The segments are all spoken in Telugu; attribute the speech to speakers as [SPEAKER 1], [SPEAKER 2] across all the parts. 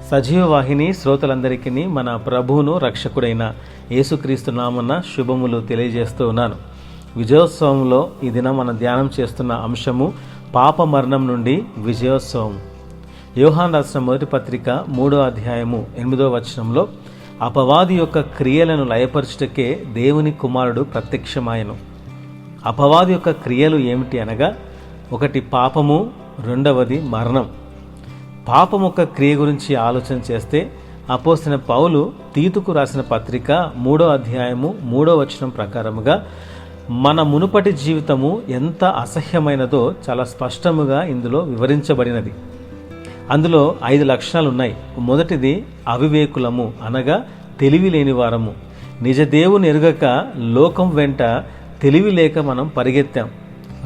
[SPEAKER 1] సజీవ వాహిని శ్రోతలందరికీ మన ప్రభువును రక్షకుడైన యేసుక్రీస్తు నామమున శుభములు తెలియజేస్తూ ఉన్నాను. విజయోత్సవంలో ఈ దినం మనం ధ్యానం చేస్తున్న అంశము పాప మరణం నుండి విజయోత్సవం. యోహాను రాసిన మొదటి పత్రిక 3వ అధ్యాయము 8వ వచనంలో అపవాది యొక్క క్రియలను లయపరచుటకే దేవుని కుమారుడు ప్రత్యక్షమాయెను. అపవాది యొక్క క్రియలు ఏమిటి అనగా, ఒకటి పాపము, రెండవది మరణం. పాపం యొక్క క్రియ గురించి ఆలోచన చేస్తే అపోస్తలుడైన పౌలు తీతుకు రాసిన పత్రిక 3వ అధ్యాయము 3వ వచనం ప్రకారముగా మన మునుపటి జీవితము ఎంత అసహ్యమైనదో చాలా స్పష్టముగా ఇందులో వివరించబడినది. అందులో 5 లక్షణాలు ఉన్నాయి. మొదటిది అవివేకులము, అనగా తెలివి లేని వారము. నిజ దేవుని ఎరుగక లోకం వెంట తెలివి లేక మనం పరిగెత్తాం.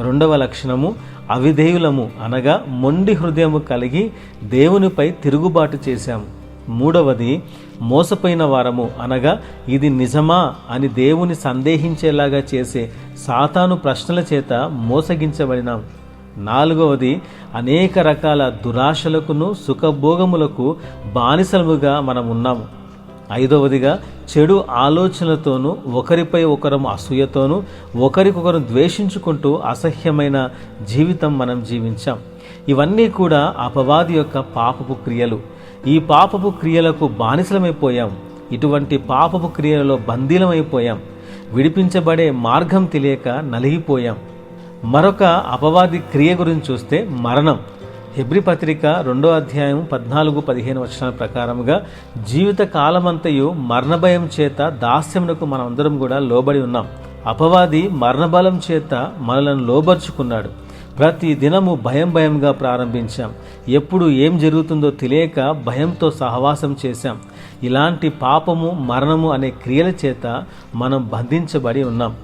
[SPEAKER 1] రెండవ లక్షణము అవిధేయులము, అనగా మొండి హృదయము కలిగి దేవునిపై తిరుగుబాటు చేశాము. మూడవది మోసపోయిన వారము, అనగా ఇది నిజమా అని దేవుని సందేహించేలాగా చేసే సాతాను ప్రశ్నల చేత మోసగించబడినాం. నాలుగవది అనేక రకాల దురాశలకును సుఖభోగములకు బానిసలముగా మనం ఉన్నాము. ఐదవదిగా చెడు ఆలోచనలతోనూ ఒకరిపై ఒకరం అసూయతోనూ ఒకరికొకరు ద్వేషించుకుంటూ అసహ్యమైన జీవితం మనం జీవించాం. ఇవన్నీ కూడా అపవాది యొక్క పాపపు క్రియలు. ఈ పాపపు క్రియలకు బానిసలమైపోయాం. ఇటువంటి పాపపు క్రియలలో బందీలమైపోయాం. విడిపించబడే మార్గం తెలియక నలిగిపోయాం. మరొక అపవాది క్రియ గురించి చూస్తే మరణం. హెబ్రీ పత్రిక 2వ అధ్యాయం 14-15 వచనాల ప్రకారముగా జీవిత కాలమంతయు మరణ భయం చేత దాస్యమునకు మనం అందరం కూడా లోబడి ఉన్నాం. అపవాది మరణబలం చేత మనలను లోబర్చుకున్నాడు. ప్రతి దినము భయంగా ప్రారంభించాం. ఎప్పుడు ఏం జరుగుతుందో తెలియక భయంతో సహవాసం చేశాం. ఇలాంటి పాపము, మరణము అనే క్రియల చేత మనం బంధించబడి ఉన్నాం.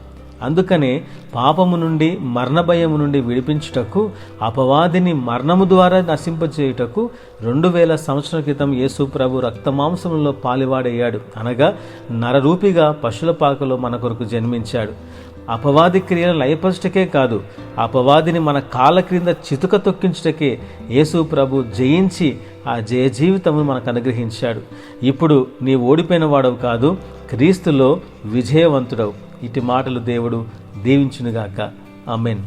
[SPEAKER 1] అందుకనే పాపము నుండి, మరణ భయము నుండి విడిపించుటకు, అపవాదిని మరణము ద్వారా నశింపచేయుటకు 2000 సంవత్సరాల క్రితం యేసు ప్రభు రక్తమాంసములలో పాలివాడయ్యాడు, అనగా నరరూపిగా పశుల పాకలో మన కొరకు జన్మించాడు. అపవాది క్రియలను లయపరచుటకే కాదు, అపవాదిని మన కాళ్ళ క్రింద చితుక తొక్కించుటకే యేసు ప్రభు జయించి ఆ జయ జీవితమును మనకు అనుగ్రహించాడు. ఇప్పుడు నీ ఓడిపోయిన వాడవు కాదు, క్రీస్తులో విజయవంతుడవు. ఇటు మాటలు దేవుడు దీవించునుగాక. ఆమేన్.